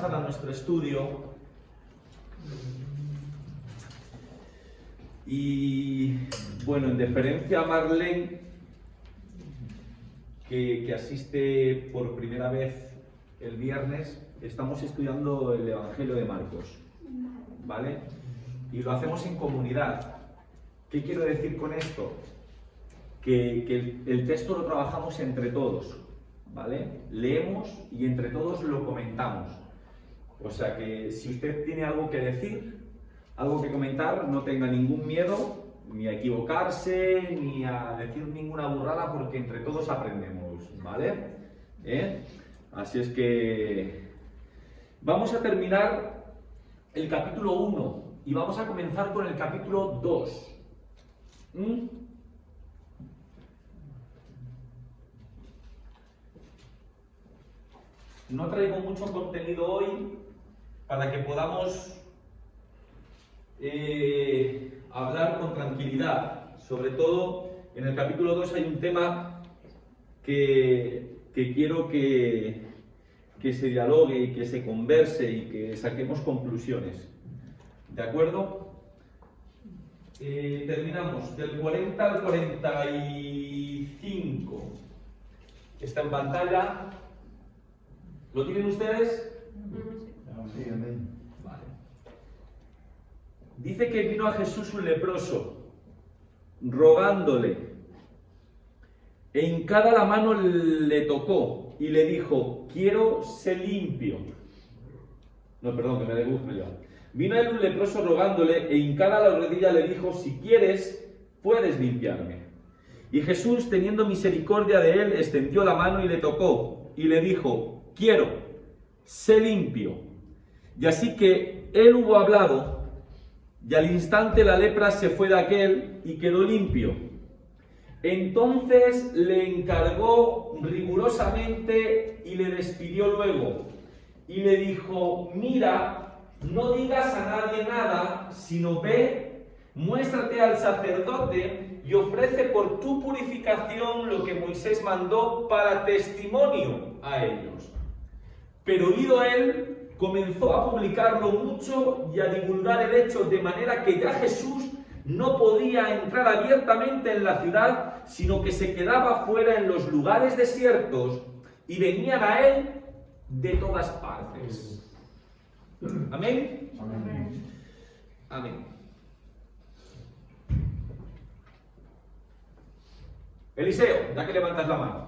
pasar a nuestro estudio. Y bueno, en deferencia a Marlene, que asiste por primera vez el viernes, estamos estudiando el Evangelio de Marcos, ¿vale? Y lo hacemos en comunidad. ¿Qué quiero decir con esto? Que el texto lo trabajamos entre todos, ¿vale? Leemos y entre todos lo comentamos. O sea que si usted tiene algo que decir, algo que comentar, no tenga ningún miedo ni a equivocarse, ni a decir ninguna burrada, porque entre todos aprendemos, ¿vale? Así es que vamos a terminar el capítulo 1 y vamos a comenzar con el capítulo 2. No traigo mucho contenido hoy para que podamos hablar con tranquilidad. Sobre todo en el capítulo 2 hay un tema que quiero que se dialogue y que se converse y que saquemos conclusiones. ¿De acuerdo? Terminamos del 40 al 45. Está en pantalla. ¿Lo tienen ustedes? Sí, amén. Vale. Dice que vino a Jesús un leproso, rogándole, e hincada la mano le tocó y le dijo: quiero ser limpio. No, perdón, que me debusco yo. Vino a él un leproso rogándole, e hincada la rodilla le dijo: si quieres, puedes limpiarme. Y Jesús, teniendo misericordia de él, extendió la mano y le tocó, y le dijo: quiero, sé limpio. Y así que él hubo hablado, y al instante la lepra se fue de aquel y quedó limpio. Entonces le encargó rigurosamente y le despidió luego. Y le dijo: mira, no digas a nadie nada, sino ve, muéstrate al sacerdote y ofrece por tu purificación lo que Moisés mandó para testimonio a ellos. Pero oído él, comenzó a publicarlo mucho y a divulgar el hecho, de manera que ya Jesús no podía entrar abiertamente en la ciudad, sino que se quedaba fuera en los lugares desiertos, y venían a él de todas partes. ¿Amén? Amén. Amén. Eliseo, ya que levantas la mano.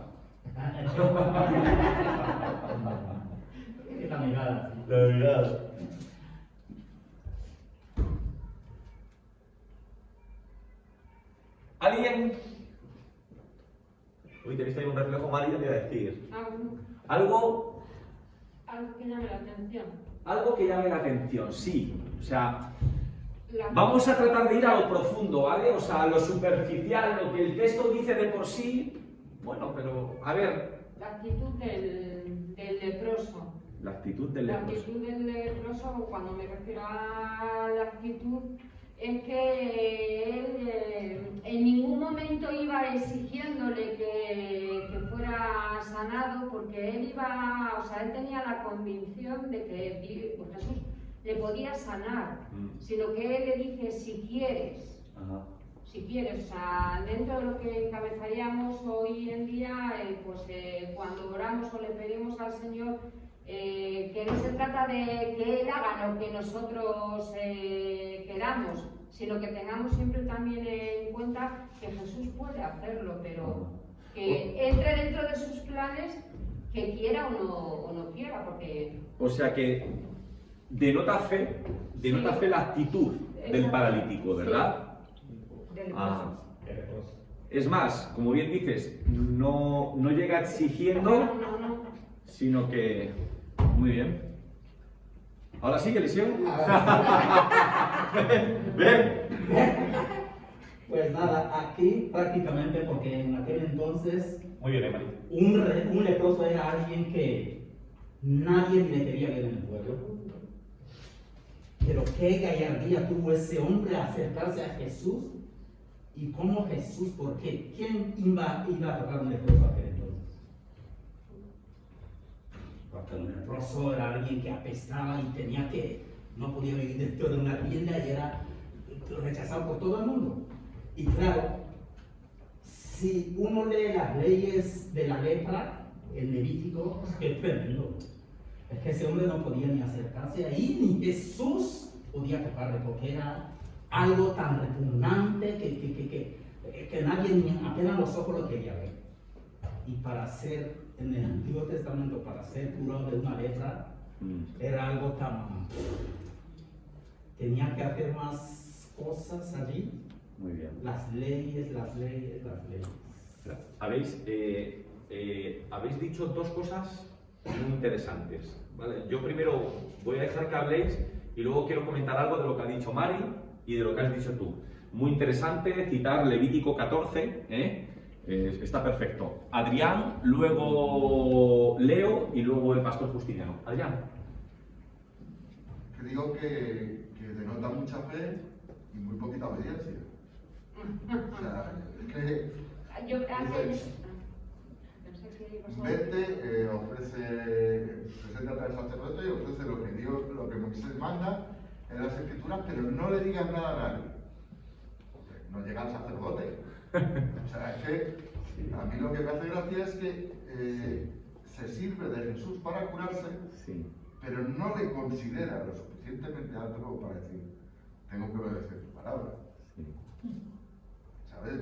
La mirada. La mirada. ¿Alguien? Uy, tenéis ahí un reflejo mal y te voy a decir. Algo Algo que llame la atención. Algo que llame la atención, sí. O sea, vamos a tratar de ir a lo profundo, ¿vale? O sea, a lo superficial, lo que el texto dice de por sí. Bueno, pero, a ver. La actitud del leproso. La actitud del leproso. La actitud del leproso, cuando me refiero a la actitud, es que él en ningún momento iba exigiéndole que fuera sanado, porque él él tenía la convicción de que pues Jesús le podía sanar, sino que él le dice: si quieres. Ajá. Si quieres, o sea, dentro de lo que encabezaríamos hoy en día, cuando oramos o le pedimos al Señor, que no se trata de que Él haga lo que nosotros queramos, sino que tengamos siempre también en cuenta que Jesús puede hacerlo, pero que entre dentro de sus planes, que quiera o no quiera, porque... O sea que denota fe la actitud del paralítico, ¿verdad? Sí. Ah. Es más, como bien dices, no llega exigiendo, No. sino que... Muy bien. ¿Ahora sí, Eliseo? ¿Ven? Pues nada, aquí prácticamente, porque en aquel entonces Muy bien, Emily. un leproso era alguien que nadie le quería ver en el pueblo. Pero qué gallardía tuvo ese hombre a acercarse a Jesús. ¿Y cómo Jesús? ¿Por qué? ¿Quién iba a tocar un leproso aquel entonces? Porque un leproso era alguien que apestaba y no podía vivir dentro de una tienda y era rechazado por todo el mundo. Y claro, si uno lee las leyes de la lepra, el Levítico, es tremendo. Es que ese hombre no podía ni acercarse ahí, ni Jesús podía tocarle, porque era algo tan repugnante que nadie, ni apenas los ojos lo quería ver. Y para ser, en el Antiguo Testamento, para ser curado de una lepra, era algo tan... Tenía que hacer más cosas allí. Muy bien. Las leyes. Habéis dicho dos cosas muy interesantes, ¿vale? Yo primero voy a dejar que habléis y luego quiero comentar algo de lo que ha dicho Mari y de lo que has dicho tú. Muy interesante citar Levítico 14, está perfecto. Adrián, luego Leo y luego el pastor Justiniano. Adrián. Que digo que denota mucha fe y muy poquita obediencia. O sea, es que Yo dices, vete, preséntate al sacerdote y ofrece lo que Dios, lo que Moisés manda en las escrituras, pero no le digas nada a nadie. No llega al sacerdote. O sea, es que a mí lo que me hace gracia es que se sirve de Jesús para curarse, Sí. pero no le considera lo suficientemente alto como para decir, tengo que obedecer tu palabra. Sí. ¿Sabes?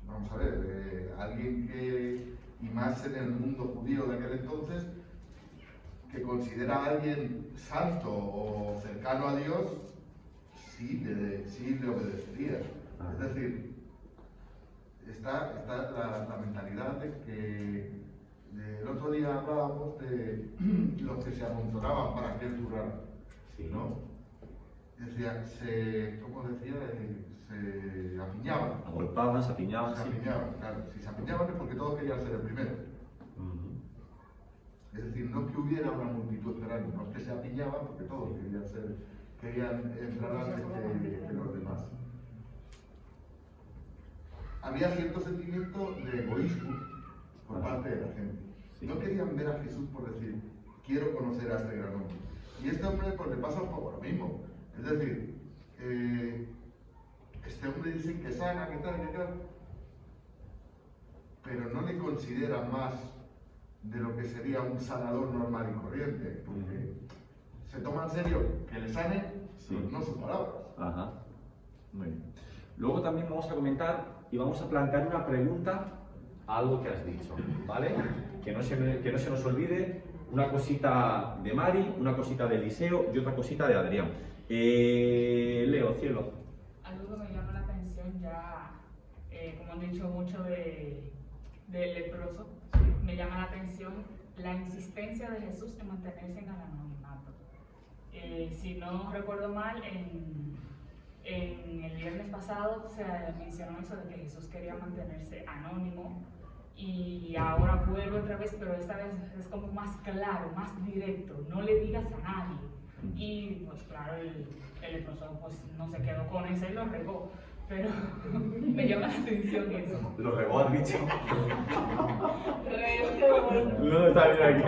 Vamos a ver, alguien que, y más en el mundo judío de aquel entonces, que considera a alguien santo o cercano a Dios, sí le obedecería. Es decir, está la mentalidad de que el otro día hablábamos de los que se amontonaban para que él curara, Sí. ¿no? Decía, ¿cómo decía? Se apiñaban. Agolpaban, se apiñaban. Se Sí. apiñaban, claro. Si se apiñaban es porque todos querían ser el primero. Ujú. Es decir, no que hubiera una multitud esperando, no es que se apiñaban porque todos querían entrar antes que los demás. Había cierto sentimiento de egoísmo por parte de la gente. Sí. No querían ver a Jesús por decir, quiero conocer a este gran hombre. Y este hombre pues le pasa un poco lo mismo. Es decir, este hombre dicen que sana, que tal, pero no le considera más de lo que sería un sanador normal y corriente, porque se toma en serio que le sane, Sí. no sus palabras. Ajá. Muy bien. Luego también vamos a comentar y vamos a plantear una pregunta a algo que has dicho, ¿vale? Que no se nos olvide una cosita de Mari, una cosita de Eliseo y otra cosita de Adrián. Leo, cielo. Algo que me llama la atención ya, como han dicho mucho del leproso, me llama la atención la insistencia de Jesús en mantenerse en el anonimato. Si no recuerdo mal, en el viernes pasado se mencionó eso de que Jesús quería mantenerse anónimo y ahora vuelve otra vez, pero esta vez es como más claro, más directo, no le digas a nadie. Y pues claro, el leproso pues no se quedó con eso y lo regó, pero me llama la atención eso. Lo regó, has dicho. Regó. No, está bien aquí.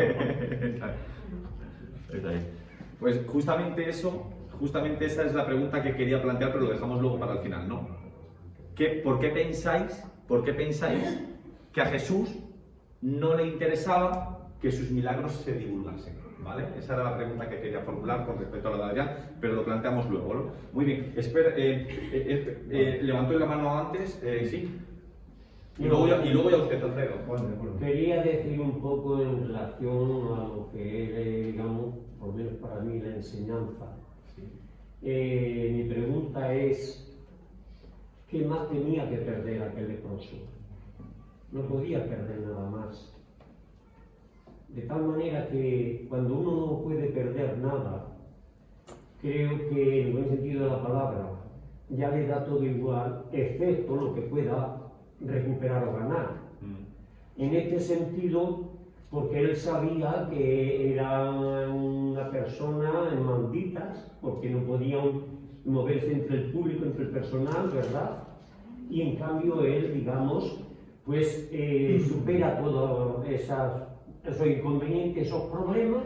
Está bien. Pues justamente esa es la pregunta que quería plantear, pero lo dejamos luego para el final, ¿no? ¿Por qué pensáis que a Jesús no le interesaba que sus milagros se divulgasen? ¿Vale? Esa era la pregunta que quería formular con respecto a la de Adrián, pero lo planteamos luego, ¿no? Muy bien, espera, levantó la mano antes, sí. Y luego ya usted, Alfredo. Quería decir un poco en relación a lo que es, digamos, por lo menos para mí, la enseñanza. Mi pregunta es, ¿qué más tenía que perder aquel leproso? No podía perder nada más. De tal manera que cuando uno no puede perder nada, creo que en el buen sentido de la palabra, ya le da todo igual, excepto lo que pueda recuperar o ganar. En este sentido, porque él sabía que era una persona en malditas, porque no podían moverse entre el público, entre el personal, ¿verdad? Y en cambio él, digamos, pues supera todas esas esos inconvenientes, esos problemas,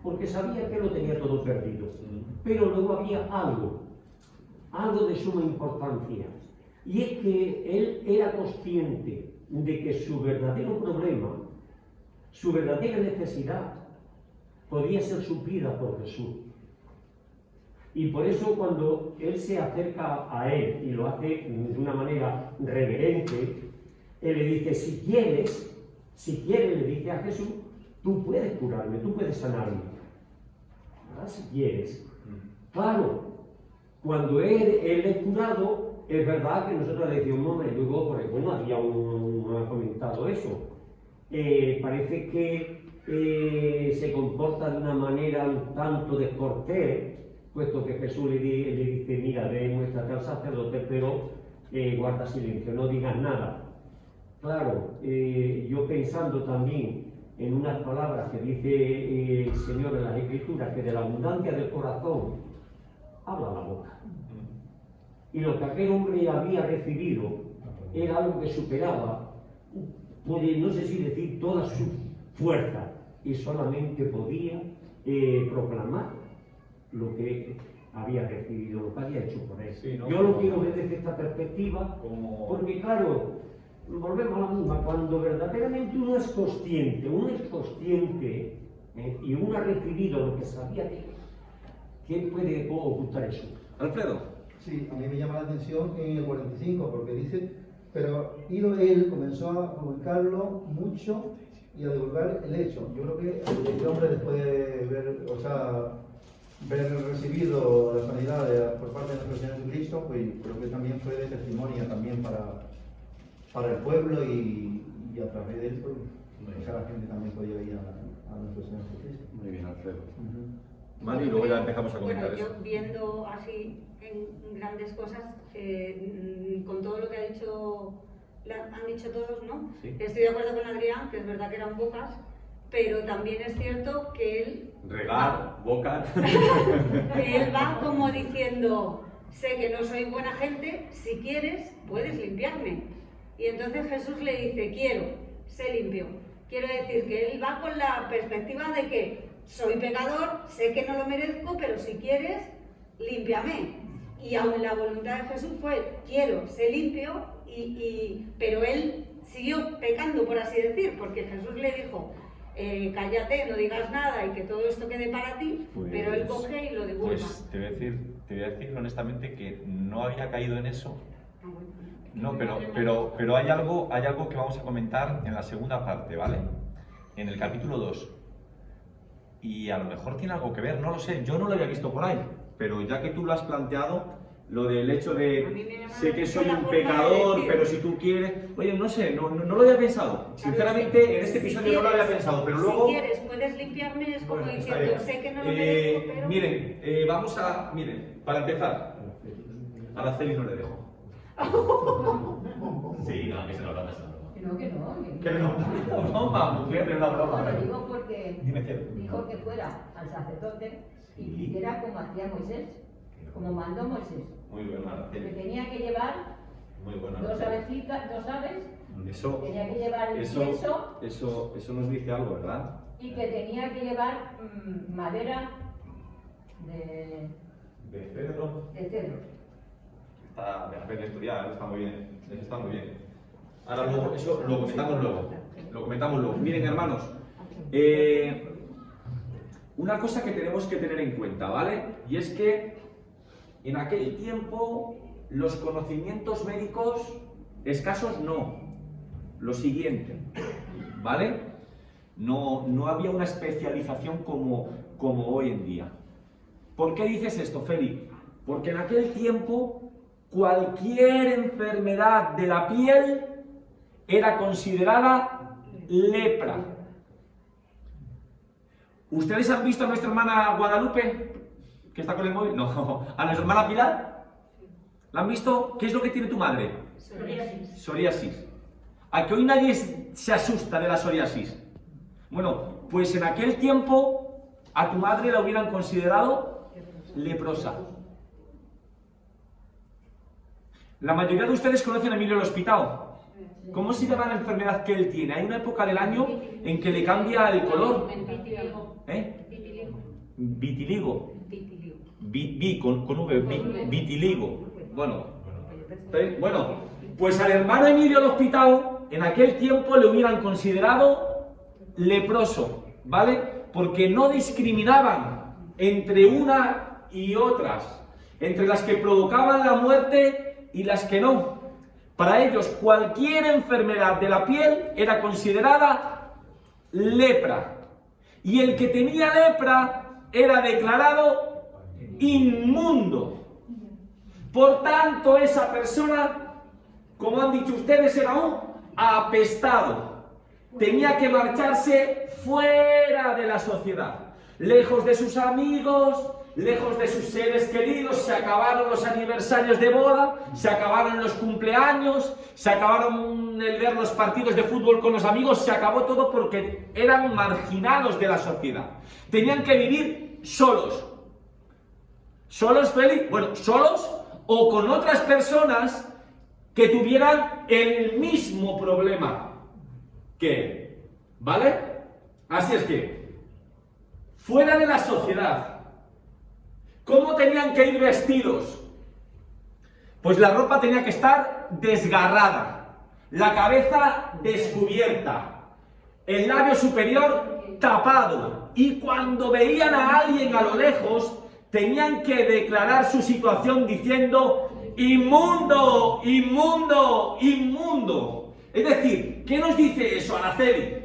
porque sabía que lo tenía todo perdido. Pero luego había algo de suma importancia, y es que él era consciente de que su verdadero problema, su verdadera necesidad, podía ser suplida por Jesús. Y por eso cuando él se acerca a él y lo hace de una manera reverente, él le dice, si quieres, le dice a Jesús, tú puedes curarme, tú puedes sanarme. ¿Verdad? Si quieres. Claro, cuando él es curado, es verdad que nosotros le decimos, hombre, luego, porque bueno, había uno ha comentado eso. Parece que se comporta de una manera un tanto descortés, puesto que Jesús le dice, mira, muéstrate al sacerdote, pero guarda silencio, no digas nada. Claro, yo pensando también en unas palabras que dice el Señor en las Escrituras, que de la abundancia del corazón habla la boca. Y lo que aquel hombre había recibido era algo que superaba, no sé si decir, toda su fuerza, y solamente podía proclamar lo que había recibido, lo que había hecho por él. Sí, ¿no? Yo lo quiero ver desde esta perspectiva, porque claro, volvemos a la misma, cuando verdaderamente uno es consciente y uno ha recibido lo que sabía que, ¿quién puede ocultar eso? Alfredo. Sí, a mí me llama la atención en el 45, porque dice, pero ido él comenzó a publicarlo mucho y a divulgar el hecho. Yo creo que este hombre, después de haber recibido la sanidad por parte de nuestro Señor Jesucristo, pues creo que también fue de testimonio también para el pueblo, y a través de él, pues, la gente también podía ir a nuestro Señor Jesucristo. Muy bien, Alfredo. Vale, y luego ya empezamos a comentar bueno, eso. yo viendo así en grandes cosas, con todo lo que han dicho todos, ¿no? Sí. Estoy de acuerdo con Adrián, que es verdad que eran pocas, pero también es cierto que él Boca. que él va como diciendo, sé que no soy buena gente, si quieres, puedes limpiarme. Y entonces Jesús le dice, quiero, sé limpio. Quiero decir que él va con la perspectiva de que soy pecador, sé que no lo merezco, pero si quieres, límpiame. Y aún la voluntad de Jesús fue, quiero, sé limpio, pero él siguió pecando, por así decir, porque Jesús le dijo, cállate, no digas nada y que todo esto quede para ti, pero él coge y lo divulga. Pues te voy a decir honestamente que no había caído en eso. No, pero hay algo que vamos a comentar en la segunda parte, ¿vale? En el capítulo 2. Y a lo mejor tiene algo que ver, no lo sé, yo no lo había visto por ahí, pero ya que tú lo has planteado, lo del hecho de sé que soy un pecador, pero si tú quieres, oye, no sé, no lo había pensado, sinceramente en este episodio no lo había pensado, pero luego... Si quieres, puedes limpiarme, es como Bueno, está diciendo, bien. sé que no lo merezco, pero... Miren, para empezar, a Araceli no le dejo. Sí, no, que se lo habrá pensado. Que no. Que no, broma, mujer, es una broma. Lo digo porque Dime, cielo. dijo que fuera al sacerdote y hiciera como hacía Moisés, como mandó Moisés. Muy buena, Que Araceli. tenía que llevar Muy buena, dos Araceli. aves, Eso, tenía que llevar el incienso eso nos dice algo, ¿verdad? y que tenía que llevar madera de De cedro. cedro. Me aprende a estudiar, está muy bien. Eso está muy bien. Ahora luego, eso lo comentamos luego. Miren, hermanos, una cosa que tenemos que tener en cuenta, ¿vale? Y es que en aquel tiempo los conocimientos médicos escasos no. Lo siguiente, ¿vale? No había una especialización como hoy en día. ¿Por qué dices esto, Feli? Porque en aquel tiempo cualquier enfermedad de la piel era considerada lepra. ¿Ustedes han visto a nuestra hermana Guadalupe, que está con el móvil? No. ¿A nuestra hermana Pilar? ¿La han visto? ¿Qué es lo que tiene tu madre? Psoriasis. ¿A que hoy nadie se asusta de la psoriasis? Bueno, pues en aquel tiempo a tu madre la hubieran considerado leprosa. La mayoría de ustedes conocen a Emilio el Hospital. ¿Cómo se llama la enfermedad que él tiene? Hay una época del año en que le cambia el color. Vitiligo. ¿Eh? Vitiligo. Vitiligo. Vitiligo. Con V, vitiligo. Bueno, pues al hermano Emilio Hospitao en aquel tiempo le hubieran considerado leproso, ¿vale? Porque no discriminaban entre una y otras, entre las que provocaban la muerte y las que no. Para ellos cualquier enfermedad de la piel era considerada lepra, y el que tenía lepra era declarado inmundo. Por tanto, esa persona, como han dicho ustedes, era un apestado. Tenía que marcharse fuera de la sociedad, lejos de sus amigos, lejos de sus seres queridos. Se acabaron los aniversarios de boda, se acabaron los cumpleaños, se acabaron el ver los partidos de fútbol con los amigos, se acabó todo porque eran marginados de la sociedad. Tenían que vivir solos. ¿Solos, Félix? Bueno, solos o con otras personas que tuvieran el mismo problema que él, ¿vale? Así es que, fuera de la sociedad, ¿cómo tenían que ir vestidos? Pues la ropa tenía que estar desgarrada, la cabeza descubierta, el labio superior tapado, y cuando veían a alguien a lo lejos, tenían que declarar su situación diciendo: inmundo, inmundo, inmundo. Es decir, ¿qué nos dice eso, Araceli?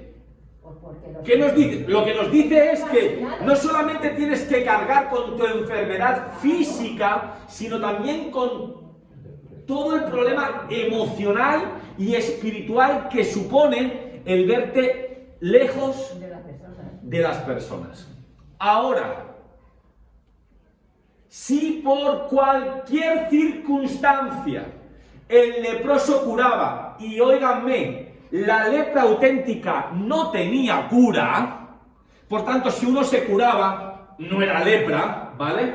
¿Qué nos dice? Lo que nos dice es que no solamente tienes que cargar con tu enfermedad física, sino también con todo el problema emocional y espiritual que supone el verte lejos de las personas. Ahora, si por cualquier circunstancia el leproso curaba, y óiganme, la lepra auténtica no tenía cura, por tanto, si uno se curaba, no era lepra, ¿vale?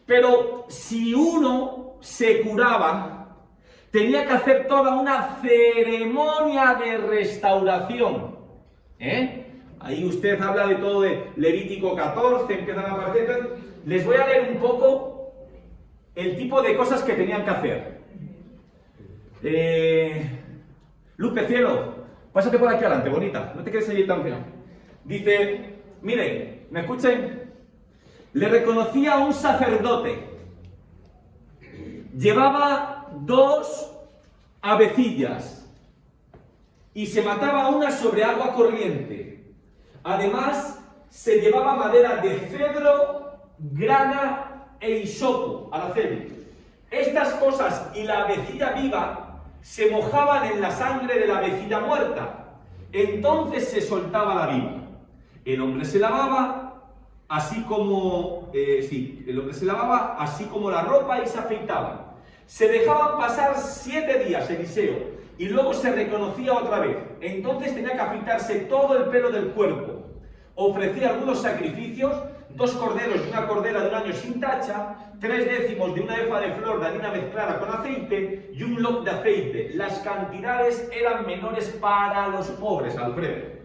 Pero si uno se curaba, tenía que hacer toda una ceremonia de restauración, Ahí usted habla de todo de Levítico 14, empiezan a aparecer. Les voy a leer un poco el tipo de cosas que tenían que hacer. Lupe, cielo, pásate por aquí adelante, bonita, no te quedes allí tan feo. Dice, miren, ¿me escuchen? Le reconocía a un sacerdote. Llevaba 2 avecillas y se mataba una sobre agua corriente. Además, se llevaba madera de cedro, grana e hisopo, Araceli. Estas cosas y la avecilla viva se mojaban en la sangre de la avecilla muerta. Entonces se soltaba la viva. El hombre se lavaba, así como la ropa, y se afeitaba. Se dejaban pasar 7 días, Eliseo, y luego se reconocía otra vez. Entonces tenía que afeitarse todo el pelo del cuerpo. Ofrecía algunos sacrificios: 2 corderos y una cordera de 1 año sin tacha, 3 décimos de una efa de flor de harina mezclada con aceite y un loc de aceite. Las cantidades eran menores para los pobres, Alfredo.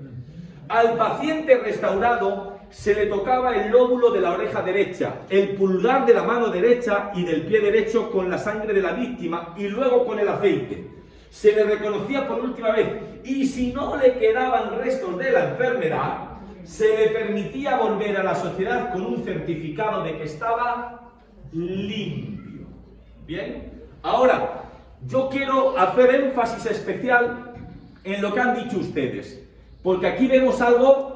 Al paciente restaurado se le tocaba el lóbulo de la oreja derecha, el pulgar de la mano derecha y del pie derecho con la sangre de la víctima y luego con el aceite. Se le reconocía por última vez, y si no le quedaban restos de la enfermedad, se le permitía volver a la sociedad con un certificado de que estaba limpio. ¿Bien? Ahora, yo quiero hacer énfasis especial en lo que han dicho ustedes, porque aquí vemos algo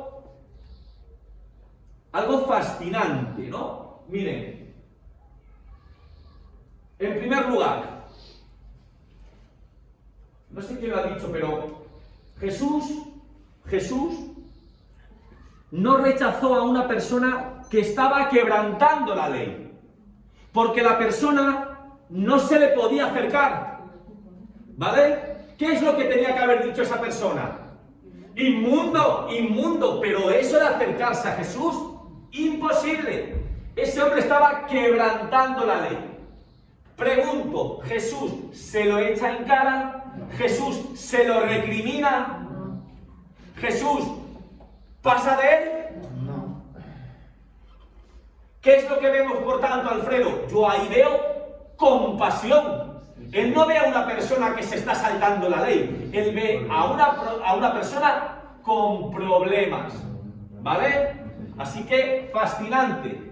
fascinante, ¿no? Miren, en primer lugar, no sé quién lo ha dicho, pero Jesús no rechazó a una persona que estaba quebrantando la ley, porque la persona no se le podía acercar, ¿vale? ¿Qué es lo que tenía que haber dicho esa persona? Inmundo, inmundo, pero eso de acercarse a Jesús, imposible. Ese hombre estaba quebrantando la ley. Pregunto, ¿Jesús se lo echa en cara? ¿Jesús se lo recrimina? ¿Jesús ¿Pasa de él? No. ¿Qué es lo que vemos, por tanto, Alfredo? Yo ahí veo compasión. Él no ve a una persona que se está saltando la ley. Él ve a una persona con problemas. ¿Vale? Así que, fascinante.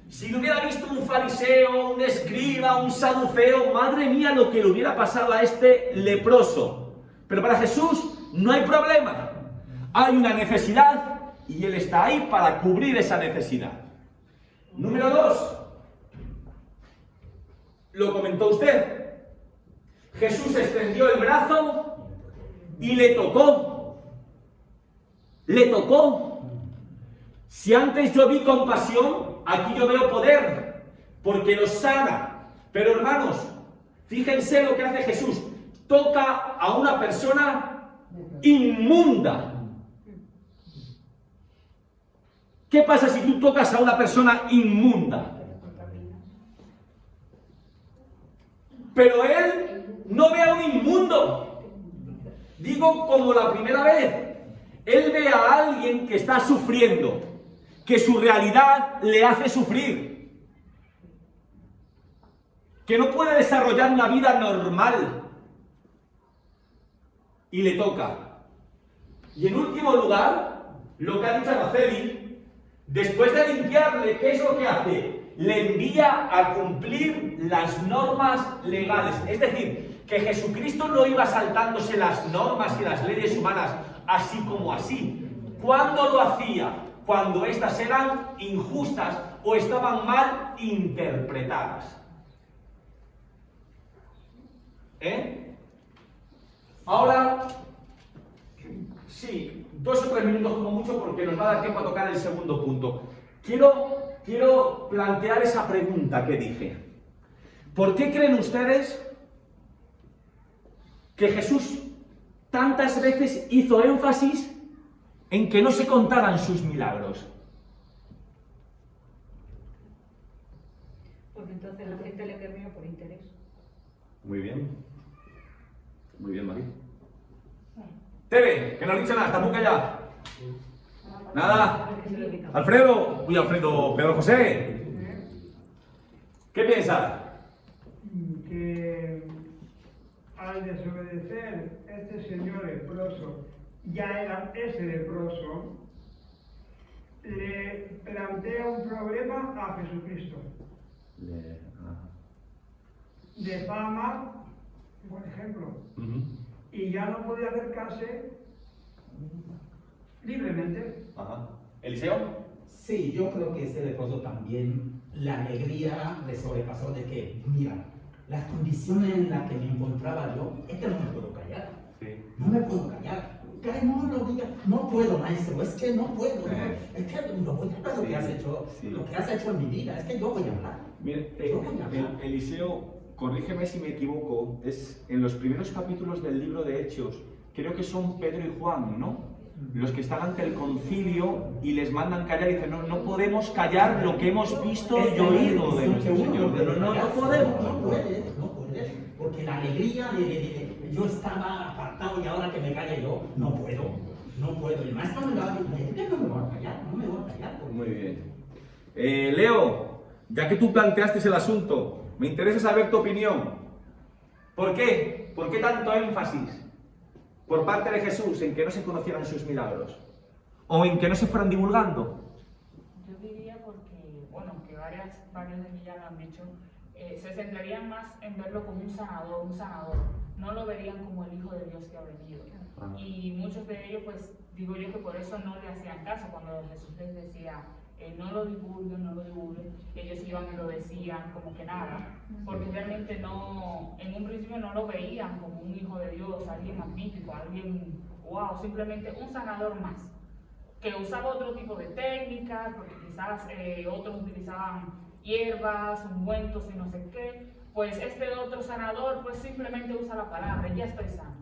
Si lo hubiera visto un fariseo, un escriba, un saduceo, madre mía lo que le hubiera pasado a este leproso. Pero para Jesús no hay problema. Hay una necesidad y Él está ahí para cubrir esa necesidad. Número 2. Lo comentó usted. Jesús extendió el brazo y le tocó. Le tocó. Si antes yo vi compasión, aquí yo veo poder, porque nos sana. Pero hermanos, fíjense lo que hace Jesús. Toca a una persona inmunda. ¿Qué pasa si tú tocas a una persona inmunda? Pero él no ve a un inmundo. Digo como la primera vez. Él ve a alguien que está sufriendo, que su realidad le hace sufrir, que no puede desarrollar una vida normal. Y le toca. Y en último lugar, lo que ha dicho Araceli, después de limpiarle, ¿qué es lo que hace? Le envía a cumplir las normas legales. Es decir, que Jesucristo no iba saltándose las normas y las leyes humanas así como así. ¿Cuándo lo hacía? Cuando éstas eran injustas o estaban mal interpretadas. Ahora, sí, 2 o 3 minutos como mucho porque nos va a dar tiempo a tocar el segundo punto. Quiero plantear esa pregunta que dije. ¿Por qué creen ustedes que Jesús tantas veces hizo énfasis en que no se contaran sus milagros? Porque entonces la gente le querría por interés. Muy bien. Muy bien, María. Tere, que no has dicho nada, tampoco ya. Nada. Alfredo, Pedro José. ¿Qué piensas? Que al desobedecer este señor leproso, ya era ese leproso, le plantea un problema a Jesucristo. De fama, por ejemplo. Y ya no podía acercarse libremente. Ajá. ¿Eliseo? Sí, yo creo que ese leproso también, la alegría le sobrepasó de que, mira, las condiciones en las que me encontraba yo, es que no me puedo callar. Sí. No me puedo callar. Que no lo diga, no puedo, maestro, es que no puedo. No, es que no voy a hablar lo que has hecho, lo que has hecho en mi vida, es que yo voy a hablar. Mire, Yo voy a hablar. Eliseo, corrígeme si me equivoco, es en los primeros capítulos del libro de Hechos, creo que son Pedro y Juan, ¿no? Los que están ante el concilio y les mandan callar y dicen, no podemos callar lo que hemos visto y oído de nuestro Señor. Pero no podemos. No puedes, porque la alegría yo estaba apartado y ahora que me calle yo, no puedo. El maestro me va a decir, ¿qué no me voy a callar? No me voy a callar. Muy bien. Leo, ya que tú planteaste el asunto, me interesa saber tu opinión. ¿Por qué? ¿Por qué tanto énfasis por parte de Jesús en que no se conocieran sus milagros? ¿O en que no se fueran divulgando? Yo diría porque, bueno, que varios de mí ya lo han dicho, se centrarían más en verlo como un sanador. No lo verían como el Hijo de Dios que ha venido. Y muchos de ellos, pues, digo yo que por eso no le hacían caso cuando Jesús les decía, no lo divulguen, ellos iban y lo decían como que nada, porque realmente no, en un principio no lo veían como un hijo de Dios, alguien magnífico, alguien, wow, simplemente un sanador más, que usaba otro tipo de técnicas, porque quizás otros utilizaban hierbas, ungüentos y no sé qué, pues este otro sanador pues simplemente usa la palabra, ya estoy sano.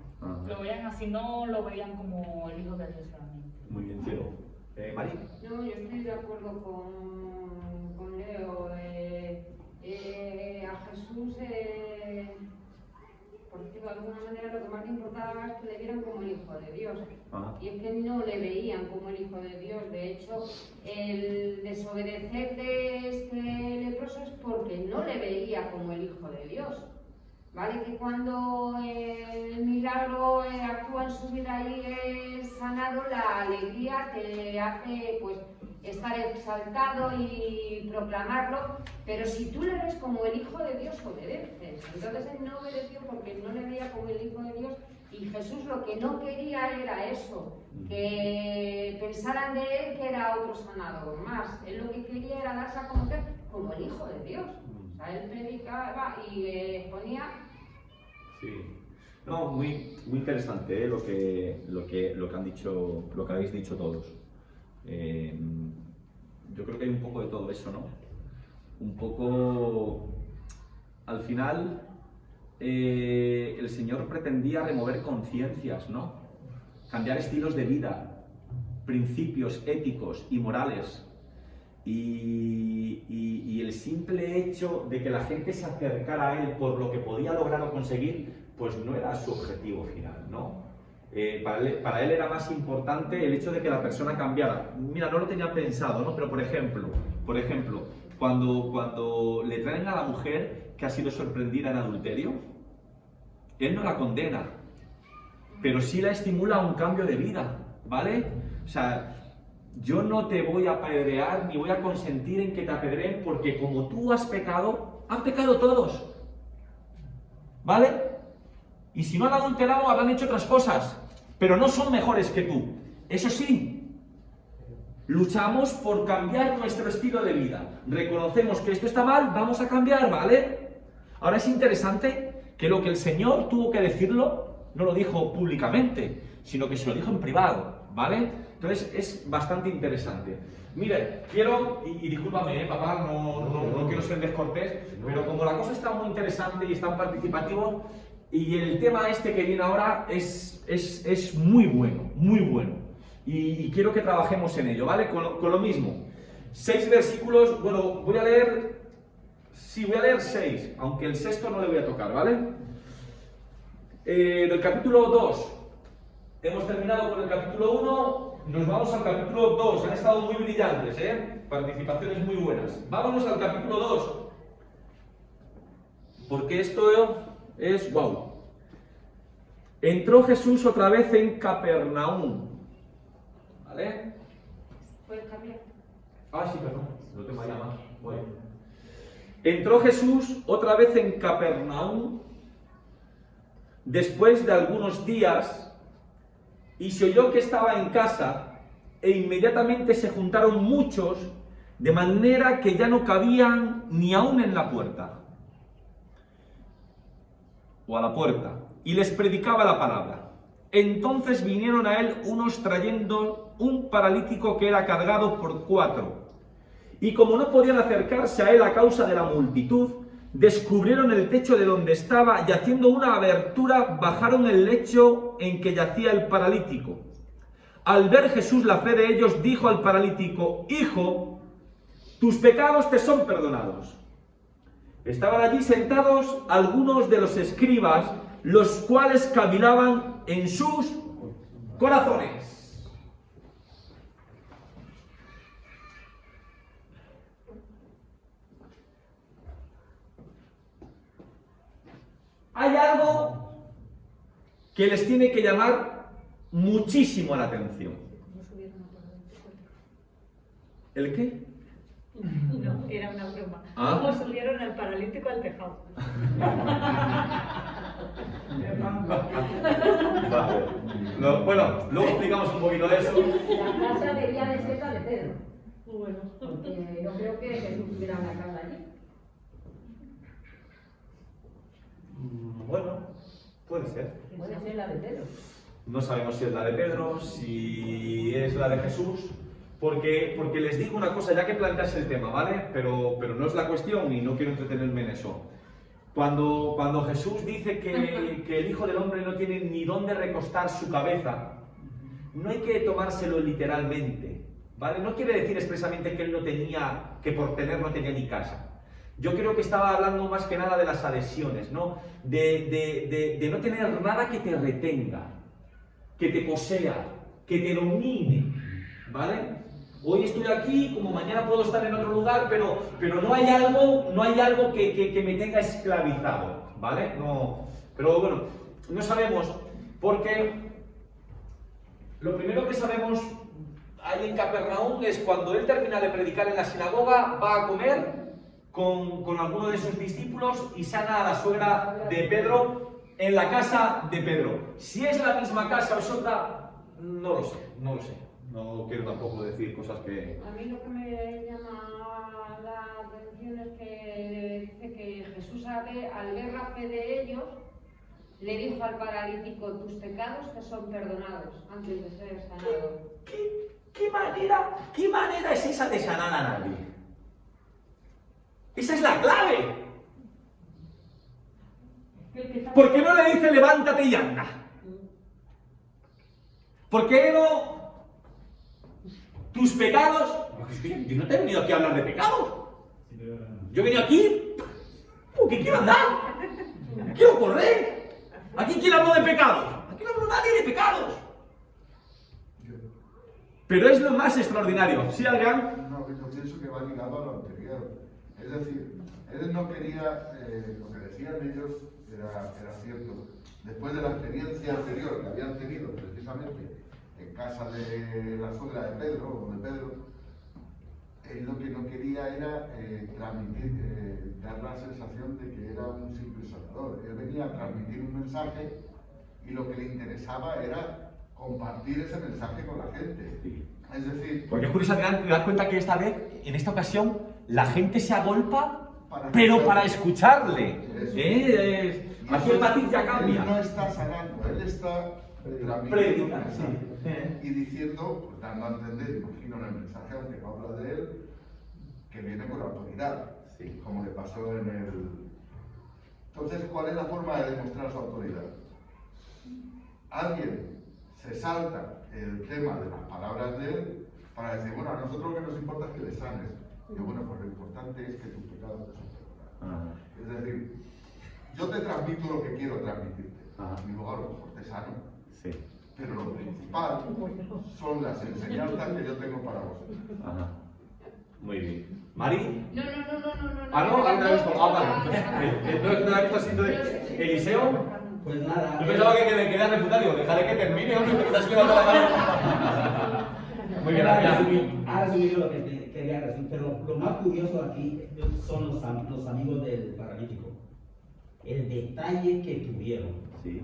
Lo veían así, no lo veían como el hijo de Dios realmente. Muy bien, cielo. María. No, yo estoy de acuerdo con Leo. A Jesús, por decirlo de alguna manera, lo que más le importaba necesitaba es que le vieran como el Hijo de Dios. Ajá. Y es que no le veían como el Hijo de Dios. De hecho, el desobedecer de este leproso es porque no le veía como el Hijo de Dios. ¿Vale? Que cuando el milagro actúa en su vida y es sanado, la alegría te hace pues estar exaltado y proclamarlo, pero si tú le ves como el Hijo de Dios, obedeces. Entonces él no obedeció porque no le veía como el Hijo de Dios, y Jesús lo que no quería era eso, que pensaran de él que era otro sanador más. Él lo que quería era darse a conocer como el Hijo de Dios. O sea, él predicaba y exponía. Sí. No, muy interesante lo que han dicho, lo que habéis dicho todos. Yo creo que hay un poco de todo eso, ¿no? Un poco, al final, el Señor pretendía remover conciencias, ¿no? Cambiar estilos de vida, principios éticos y morales. Y el simple hecho de que la gente se acercara a él por lo que podía lograr o conseguir, pues no era su objetivo final, ¿no? Para él era más importante el hecho de que la persona cambiara. Mira, no lo tenía pensado, ¿no? Pero por ejemplo, cuando le traen a la mujer que ha sido sorprendida en adulterio, él no la condena, pero sí la estimula a un cambio de vida, ¿vale? O sea, yo no te voy a apedrear ni voy a consentir en que te apedreen, porque como tú has pecado, han pecado todos, ¿vale? Y si no han adulterado, habrán hecho otras cosas, pero no son mejores que tú. Eso sí, luchamos por cambiar nuestro estilo de vida. Reconocemos que esto está mal, vamos a cambiar, ¿vale? Ahora es interesante que lo que el Señor tuvo que decirlo, no lo dijo públicamente, sino que se lo dijo en privado, ¿vale? Entonces es bastante interesante. Mire, quiero, y discúlpame, papá, no quiero ser descortés, pero como la cosa está muy interesante y es tan participativo, y el tema este que viene ahora es muy bueno, muy bueno. Y quiero que trabajemos en ello, ¿vale? Con lo mismo. 6 versículos, bueno, voy a leer 6, aunque el sexto no le voy a tocar, ¿vale? Del capítulo 2, hemos terminado con el capítulo 1, nos vamos al capítulo 2, han estado muy brillantes, participaciones muy buenas. Vámonos al capítulo 2, porque esto es wow. Entró Jesús otra vez en Capernaum, ¿vale? ¿Puedes cambiar? Ah, sí, perdón, no te vaya más. Bueno. Entró Jesús otra vez en Capernaum después de algunos días, y se oyó que estaba en casa, e inmediatamente se juntaron muchos, de manera que ya no cabían ni aún en la puerta, o a la puerta, y les predicaba la palabra. Entonces vinieron a él unos trayendo un paralítico que era cargado por 4, y como no podían acercarse a él a causa de la multitud, descubrieron el techo de donde estaba, y haciendo una abertura bajaron el lecho en que yacía el paralítico. Al ver Jesús la fe de ellos, dijo al paralítico: Hijo, tus pecados te son perdonados. Estaban allí sentados algunos de los escribas, los cuales cavilaban en sus corazones. Hay algo que les tiene que llamar muchísimo la atención. ¿El qué? No, era una broma. ¿Ah? ¿Cómo subieron al paralítico al tejado? Vale. No, bueno, luego explicamos un poquito de eso. La casa debía de ser la de Pedro. Bueno, porque no creo que Jesús tuviera una casa allí. Bueno, puede ser. Puede ser la de Pedro. No sabemos si es la de Pedro, si es la de Jesús, porque les digo una cosa, ya que planteas el tema, ¿vale? Pero no es la cuestión y no quiero entretenerme en eso. Cuando Jesús dice que el Hijo del Hombre no tiene ni dónde recostar su cabeza, no hay que tomárselo literalmente, ¿vale? No quiere decir expresamente que él no tenía, que por tener no tenía ni casa. Yo creo que estaba hablando más que nada de las adhesiones, ¿no? De no tener nada que te retenga, que te posea, que te domine, ¿vale? Hoy estoy aquí, como mañana puedo estar en otro lugar, pero no hay algo que me tenga esclavizado, ¿vale? No, pero bueno, no sabemos, porque lo primero que sabemos ahí en Capernaum es cuando él termina de predicar en la sinagoga, va a comer con alguno de sus discípulos y sana a la suegra de Pedro en la casa de Pedro. Si es la misma casa o es otra, no lo sé. No quiero tampoco decir cosas que... A mí lo que me llama la atención es que dice que Jesús al ver la fe de ellos, le dijo al paralítico, tus pecados te son perdonados antes de ser sanado. ¿Qué manera es esa de sanar a nadie? Esa es la clave. ¿Por qué no le dice levántate y anda? ¿Por qué no? Tus pecados. Yo no te he venido aquí a hablar de pecados. Yo he venido aquí porque quiero andar. Quiero correr. ¿Aquí quién habló de pecados? Aquí no habló nadie de pecados. Pero es lo más extraordinario. ¿Sí, Adrián? No, yo pienso que va ligado a lo anterior. Es decir, él no quería, lo que decían ellos era cierto. Después de la experiencia anterior que habían tenido precisamente en casa de la suegra de Pedro, o de Pedro, él lo que no quería era transmitir, dar la sensación de que era un simple sanador. Él venía a transmitir un mensaje y lo que le interesaba era compartir ese mensaje con la gente. Sí. Es decir... Porque es curioso, Adrián, te das cuenta que esta vez, en esta ocasión, la gente se agolpa, pero para escucharle. Aquí el matiz ya cambia. Él no está sanando, él está predicando y diciendo, pues, dando a entender, imagino en el mensaje, aunque no habla de él, que viene con autoridad, sí, como le pasó en el... Entonces, ¿cuál es la forma de demostrar su autoridad? Alguien se salta el tema de las palabras de él para decir, bueno, a nosotros lo que nos importa es que le sanes. Y bueno, pues lo importante es que tus pecados te son perdonados. Es decir, yo te transmito lo que quiero transmitirte. Y luego a lo mejor te sano. Sí. Pero lo principal son las enseñanzas que yo tengo para vosotros. Ajá. Muy bien. ¿Mari? No. Ah, no, ahora te he visto. Ah, vale. ¿No has visto así de Eliseo? Pues nada. Yo pensaba que me quería refutar, digo, déjale que termine, hombre, que estás levantando la mano. Muy bien, ha resumido lo que quería resumir, pero lo más curioso aquí son los amigos del paralítico. El detalle que tuvieron. Sí.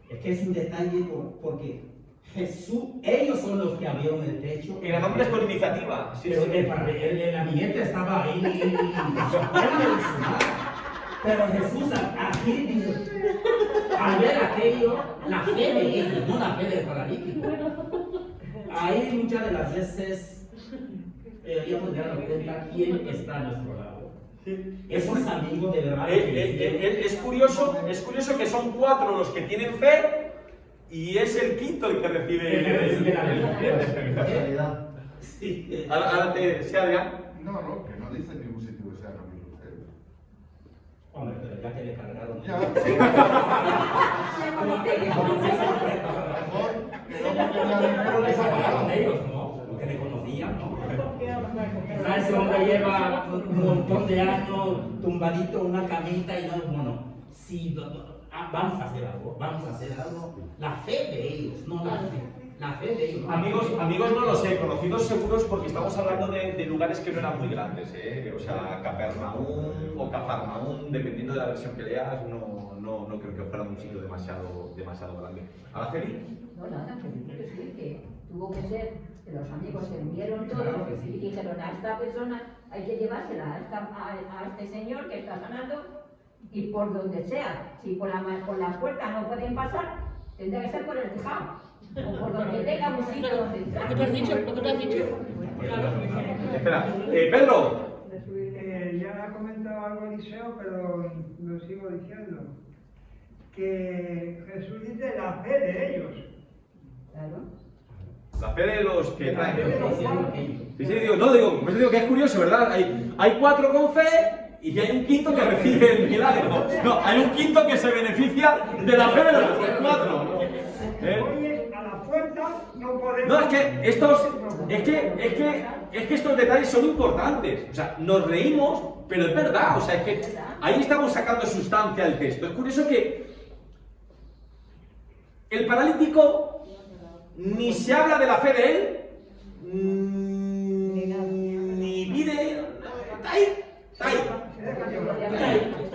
Es que es un detalle porque Jesús, ellos son los que abrieron el techo. Eran hombres con iniciativa. Sí, pero sí. el ambiente estaba ahí. Pero Jesús aquí dice, al ver aquello, la fe de ellos, no la fe del paralítico. Ahí muchas de las veces deberíamos darnos cuenta quién está a nuestro lado. Esos amigos de verdad. Es curioso que son 4 los que tienen fe y es el quinto el que recibe la realidad. Sí. Ahora ¿sí, Adrián? No, que no dice en ningún sitio que sean amigos de él. Hombre, pero ya que le cargaron. Ya. Como que Mejor que no me tenga dinero que se pagaron ellos, ¿no? Porque le conocían, ¿no? Ese hombre lleva un montón de años tumbadito en una camita y no, bueno, sí, vamos a hacer algo. La fe de ellos, no la fe de ellos. Amigos no lo sé, conocidos seguros porque estamos hablando de lugares que no eran muy grandes, o sea, Capernaum o Cafarnaum, dependiendo de la versión que leas, no creo que fuera un sitio demasiado grande. ¿Araceli? No, nada, que tuvo que ser que los amigos se unieron todos Claro que sí. y dijeron a esta persona hay que llevársela a este señor que está sanando y por donde sea, si por la puerta no pueden pasar, tendrá que ser por el tejado o por donde tenga un sitio donde entrar. ¿Lo que tú has dicho? Espera, Pedro. Ya ha comentado algo Eliseo, pero lo sigo diciendo. Que Jesús dice la fe de ellos. Claro. La fe de los que traen. La fe de los Hicieron aquello. Sí, digo que es curioso, ¿verdad? Hay 4 con fe y hay un quinto que recibe el milagro. No, hay un quinto que se beneficia de la fe de los otros 4. Oye, a la puerta no podemos... No, es que estos detalles son importantes. O sea, nos reímos, pero es verdad. O sea, es que ahí estamos sacando sustancia al texto. Es curioso que el paralítico ni se habla de la fe de él, ni pide... Está ahí, está ahí.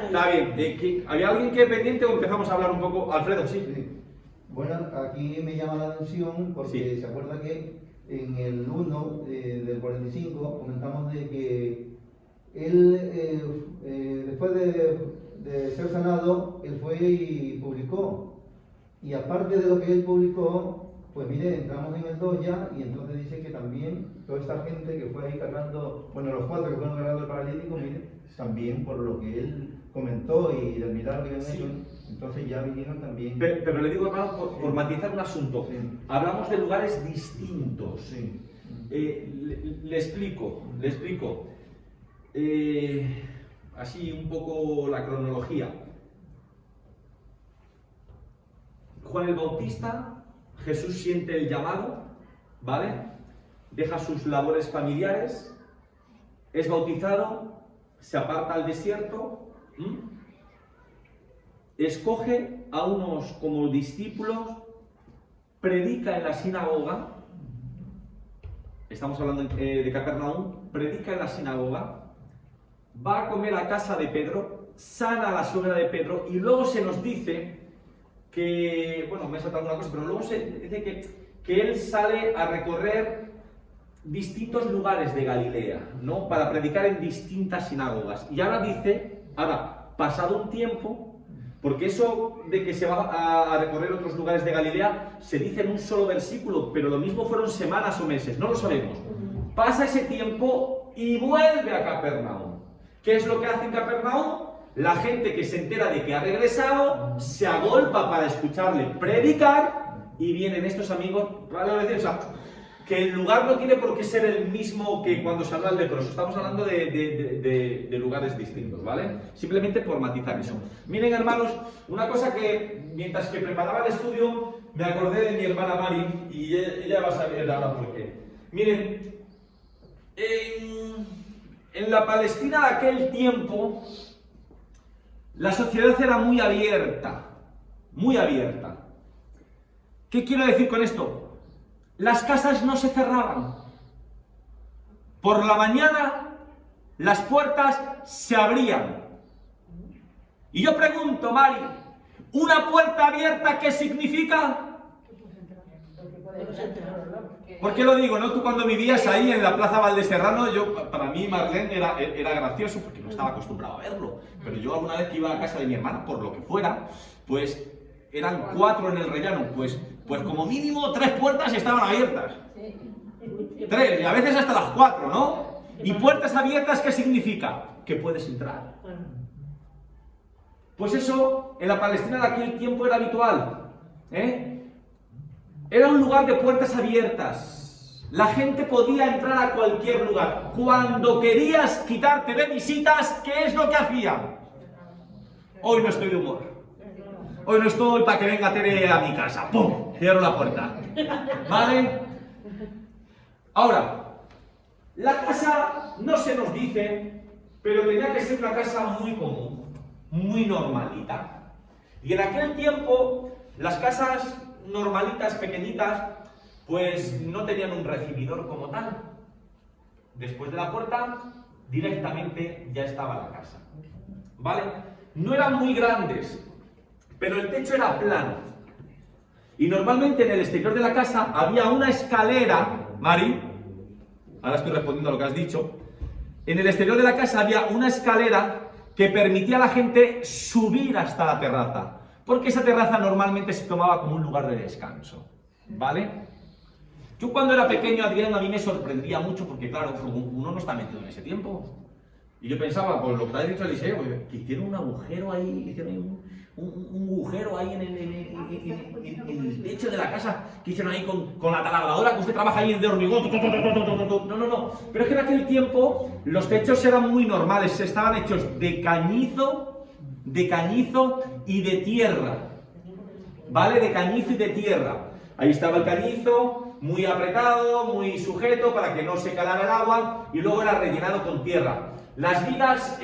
Está bien. ¿Había alguien que pendiente o empezamos a hablar un poco? Alfredo, sí. Sí. Bueno, aquí me llama la atención porque Sí. se acuerda que en el 1 del 45 comentamos de que él, después de ser sanado, él fue y publicó. Y aparte de lo que él publicó, pues mire, entramos en el 2 ya, y entonces dice que también toda esta gente que fue ahí cargando, bueno, los 4 que fueron cargando el paralítico, mire, también por lo que él comentó y del milagro que habían hecho, entonces ya vinieron también. Pero le digo, hermano, por matizar un asunto. Sí. Hablamos de lugares distintos. Sí. Le explico. Así un poco la cronología. Juan el Bautista, Jesús siente el llamado, ¿vale? Deja sus labores familiares, es bautizado, se aparta al desierto, escoge a unos como discípulos, predica en la sinagoga, estamos hablando de Capernaum, predica en la sinagoga, va a comer a casa de Pedro, sana a la suegra de Pedro, y luego se nos dice que, bueno, me he saltado una cosa, pero luego se dice que él sale a recorrer distintos lugares de Galilea, ¿no? Para predicar en distintas sinagogas. Y ahora dice, pasado un tiempo, porque eso de que se va a recorrer otros lugares de Galilea se dice en un solo versículo, pero lo mismo fueron semanas o meses, no lo sabemos. Pasa ese tiempo y vuelve a Capernaum. ¿Qué es lo que hace en Capernaum? La gente que se entera de que ha regresado se agolpa para escucharle predicar y vienen estos amigos, ¿vale? O sea, que el lugar no tiene por qué ser el mismo que cuando se habla del leproso, estamos hablando de lugares distintos, ¿vale? Simplemente por matizar eso. Miren, hermanos, una cosa que mientras que preparaba el estudio me acordé de mi hermana Mari y ella va a saber ahora por qué. Miren, en la Palestina de aquel tiempo la sociedad era muy abierta, muy abierta. ¿Qué quiero decir con esto? Las casas no se cerraban. Por la mañana las puertas se abrían. Y yo pregunto, Mari, ¿una puerta abierta qué significa? ¿Por qué lo digo? ¿No? Tú cuando vivías ahí en la Plaza Valdeserrano, para mí Marlene era gracioso porque no estaba acostumbrado a verlo. Pero yo alguna vez que iba a casa de mi hermana, por lo que fuera, pues eran 4 en el rellano, pues como mínimo 3 puertas estaban abiertas. 3, y a veces hasta las 4, ¿no? ¿Y puertas abiertas qué significa? Que puedes entrar. Pues eso en la Palestina de aquel tiempo era habitual, Era un lugar de puertas abiertas. La gente podía entrar a cualquier lugar. Cuando querías quitarte de visitas, ¿qué es lo que hacían? Hoy no estoy de humor. Hoy no estoy para que venga Tere a mi casa. ¡Pum! Cierro la puerta. ¿Vale? Ahora, la casa no se nos dice, pero tenía que ser una casa muy común, muy normalita. Y en aquel tiempo, las casas normalitas, pequeñitas, pues no tenían un recibidor como tal. Después de la puerta, directamente ya estaba la casa. ¿Vale? No eran muy grandes, pero el techo era plano. Y normalmente en el exterior de la casa había una escalera, Mari, ahora estoy respondiendo a lo que has dicho, en el exterior de la casa había una escalera que permitía a la gente subir hasta la terraza, porque esa terraza normalmente se tomaba como un lugar de descanso, ¿vale? Yo cuando era pequeño, Adrián, a mí me sorprendía mucho porque, claro, uno no está metido en ese tiempo. Y yo pensaba, pues lo que ha dicho Eliseo, pues, que hicieron un agujero ahí, hicieron un agujero ahí en el techo de la casa, que hicieron ahí con la taladradora, que usted trabaja ahí de hormigón. No. Pero es que en aquel tiempo los techos eran muy normales, estaban hechos de cañizo y de tierra. ¿Vale? De cañizo y de tierra. Ahí estaba el cañizo, muy apretado, muy sujeto para que no se calara el agua, y luego era rellenado con tierra. Las vigas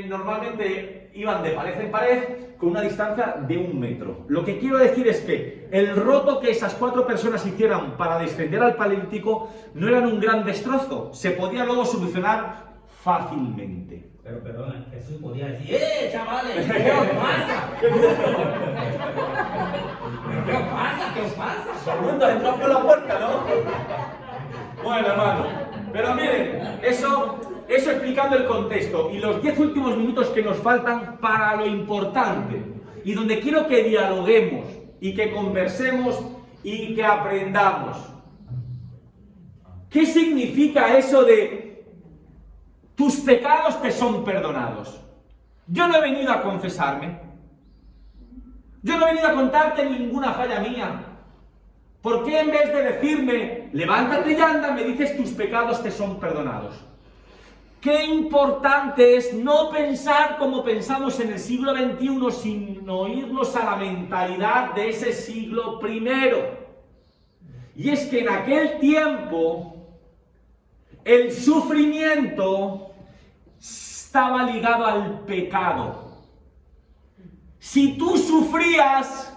normalmente iban de pared en pared con una distancia de 1 metro. Lo que quiero decir es que el roto que esas 4 personas hicieran para descender al paralítico no era un gran destrozo, se podía luego solucionar fácilmente. Pero perdona, Jesús podía decir, chavales! ¿Qué os pasa? ¿Qué os pasa? Todo el mundo entró por la puerta, ¿no? Bueno, hermano, pero miren, eso explicando el contexto y los 10 últimos minutos que nos faltan para lo importante y donde quiero que dialoguemos y que conversemos y que aprendamos. ¿Qué significa eso de tus pecados te son perdonados? Yo no he venido a confesarme. Yo no he venido a contarte ninguna falla mía. ¿Por qué en vez de decirme, levántate y anda, me dices tus pecados te son perdonados? Qué importante es no pensar como pensamos en el siglo XXI, sino irnos a la mentalidad de ese siglo primero. Y es que en aquel tiempo el sufrimiento estaba ligado al pecado. Si tú sufrías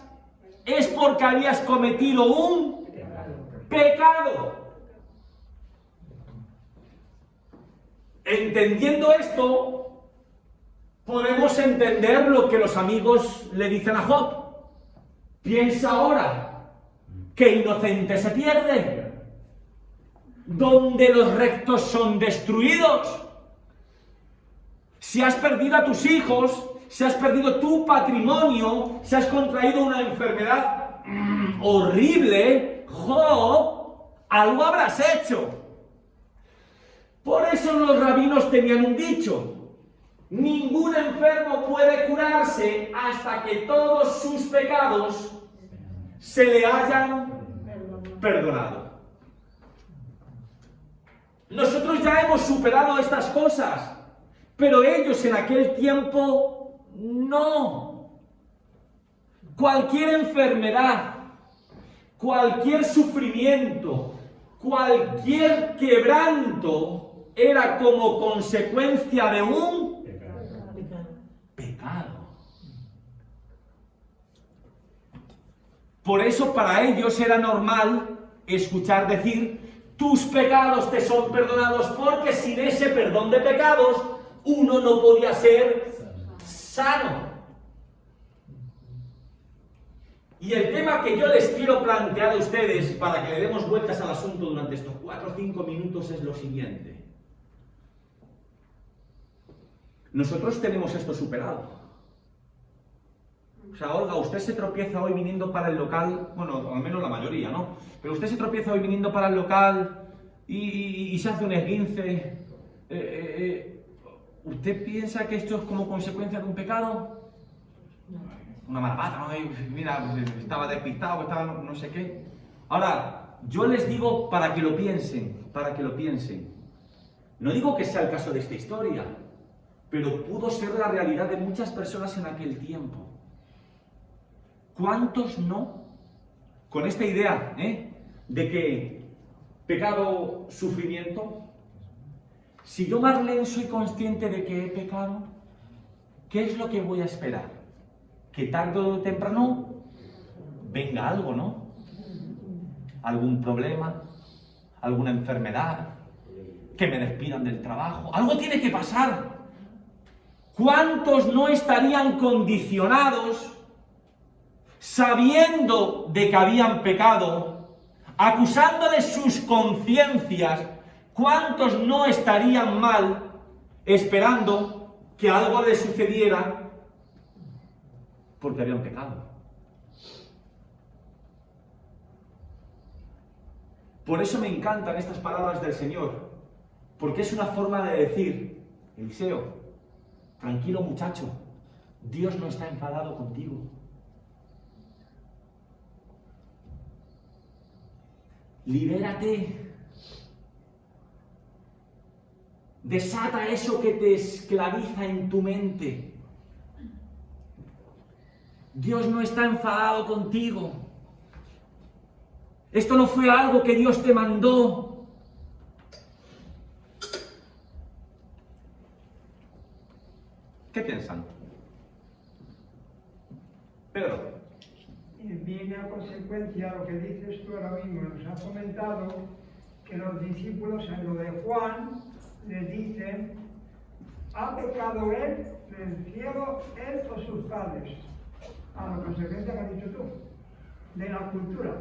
es porque habías cometido un pecado. Entendiendo esto, podemos entender lo que los amigos le dicen a Job. Piensa ahora que inocente se pierde, donde los rectos son destruidos. Si has perdido a tus hijos, si has perdido tu patrimonio, si has contraído una enfermedad horrible, Job, algo habrás hecho. Por eso los rabinos tenían un dicho: ningún enfermo puede curarse hasta que todos sus pecados se le hayan perdonado. Nosotros ya hemos superado estas cosas, pero ellos en aquel tiempo no. Cualquier enfermedad, cualquier sufrimiento, cualquier quebranto era como consecuencia de un pecado. Por eso para ellos era normal escuchar decir: tus pecados te son perdonados, porque sin ese perdón de pecados uno no podía ser sano. Y el tema que yo les quiero plantear a ustedes, para que le demos vueltas al asunto durante estos 4 o 5 minutos, es lo siguiente. Nosotros tenemos esto superado. O sea, Olga, usted se tropieza hoy viniendo para el local, bueno, al menos la mayoría, ¿no? Pero usted se tropieza hoy viniendo para el local y se hace un esguince. ¿Usted piensa que esto es como consecuencia de un pecado? Una mala pata, ¿no? Mira, estaba despistado, estaba no sé qué. Ahora, yo les digo para que lo piensen, No digo que sea el caso de esta historia, pero pudo ser la realidad de muchas personas en aquel tiempo. ¿Cuántos no? Con esta idea, de que pecado, sufrimiento. Si yo, Marlene, soy consciente de que he pecado, ¿qué es lo que voy a esperar? Que tarde o temprano venga algo, ¿no? Algún problema, alguna enfermedad, que me despidan del trabajo. Algo tiene que pasar. ¿Cuántos no estarían condicionados, sabiendo de que habían pecado, acusando de sus conciencias? ¿Cuántos no estarían mal esperando que algo les sucediera porque habían pecado? Por eso me encantan estas palabras del Señor, porque es una forma de decir: Eliseo, tranquilo muchacho, Dios no está enfadado contigo. Libérate. Desata eso que te esclaviza en tu mente. Dios no está enfadado contigo. Esto no fue algo que Dios te mandó. ¿Qué piensan? Pedro. Viene a consecuencia lo que dices tú ahora mismo. Nos has comentado que los discípulos en lo de Juan les dicen: ¿ha pecado él, el ciego, él o sus padres? A la consecuencia que has dicho tú, de la cultura.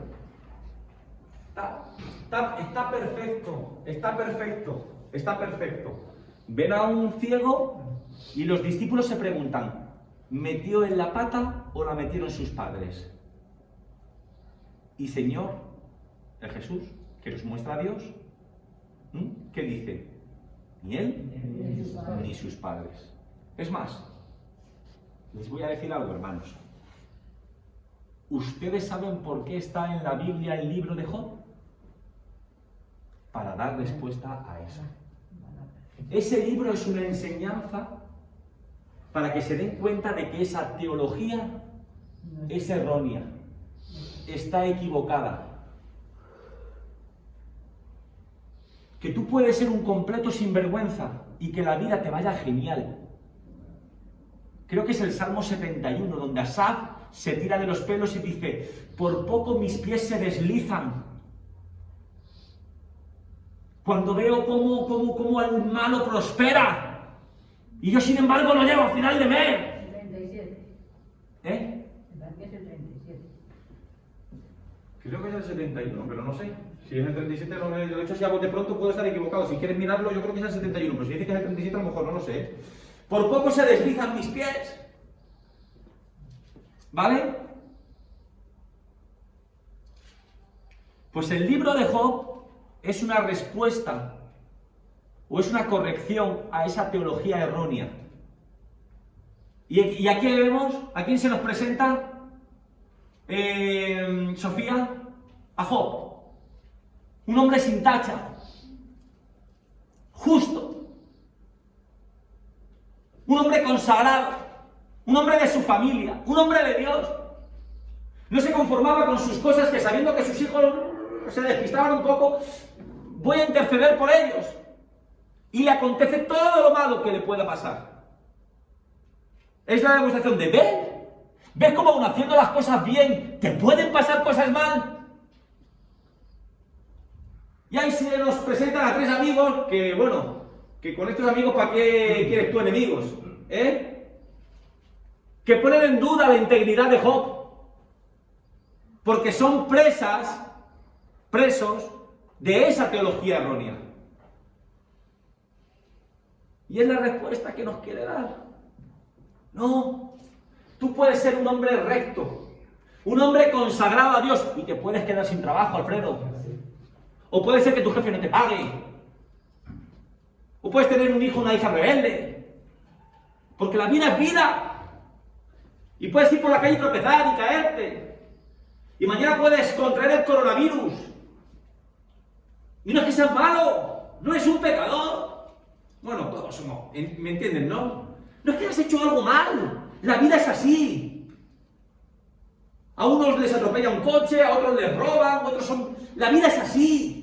Está perfecto, está perfecto. Ven a un ciego y los discípulos se preguntan: ¿metió en la pata o la metieron sus padres? Y Señor, el Jesús, que nos muestra a Dios, ¿qué dice? Ni él ni sus padres. Es más, les voy a decir algo, hermanos. ¿Ustedes saben por qué está en la Biblia el libro de Job? Para dar respuesta a eso. Ese libro es una enseñanza para que se den cuenta de que esa teología es errónea, está equivocada. Que tú puedes ser un completo sinvergüenza y que la vida te vaya genial. Creo que es el Salmo 71, donde Asaf se tira de los pelos y dice: por poco mis pies se deslizan. Cuando veo cómo el malo prospera y yo sin embargo lo llevo al final de mes. 37. ¿Eh? Es el 37. Creo que es el 71, pero no sé. Si es el 37, no me... De hecho, si hago de pronto puedo estar equivocado. Si quieres mirarlo, yo creo que es el 71, pero si dice que es el 37, a lo mejor no lo sé. Por poco se deslizan mis pies. ¿Vale? Pues el libro de Job es una respuesta o es una corrección a esa teología errónea. ¿Y aquí vemos? ¿A quién se nos presenta? Sofía, a Job. Un hombre sin tacha, justo, un hombre consagrado, un hombre de su familia, un hombre de Dios. No se conformaba con sus cosas, que sabiendo que sus hijos se despistaban un poco, voy a interceder por ellos. Y le acontece todo lo malo que le pueda pasar. Es la demostración de ¿ves cómo aun haciendo las cosas bien te pueden pasar cosas mal? Y ahí se nos presentan a tres amigos que, bueno, que con estos amigos, ¿para qué quieres tú enemigos? Que ponen en duda la integridad de Job. Porque son presos de esa teología errónea. Y es la respuesta que nos quiere dar. No, tú puedes ser un hombre recto, un hombre consagrado a Dios, y te puedes quedar sin trabajo, Alfredo. O puede ser que tu jefe no te pague. O puedes tener un hijo o una hija rebelde. Porque la vida es vida. Y puedes ir por la calle y tropezar y caerte. Y mañana puedes contraer el coronavirus. Y no es que seas malo. No es un pecador. Bueno, todos somos. ¿Me entienden, no? No es que hayas hecho algo mal. La vida es así. A unos les atropella un coche, a otros les roban, otros son... La vida es así.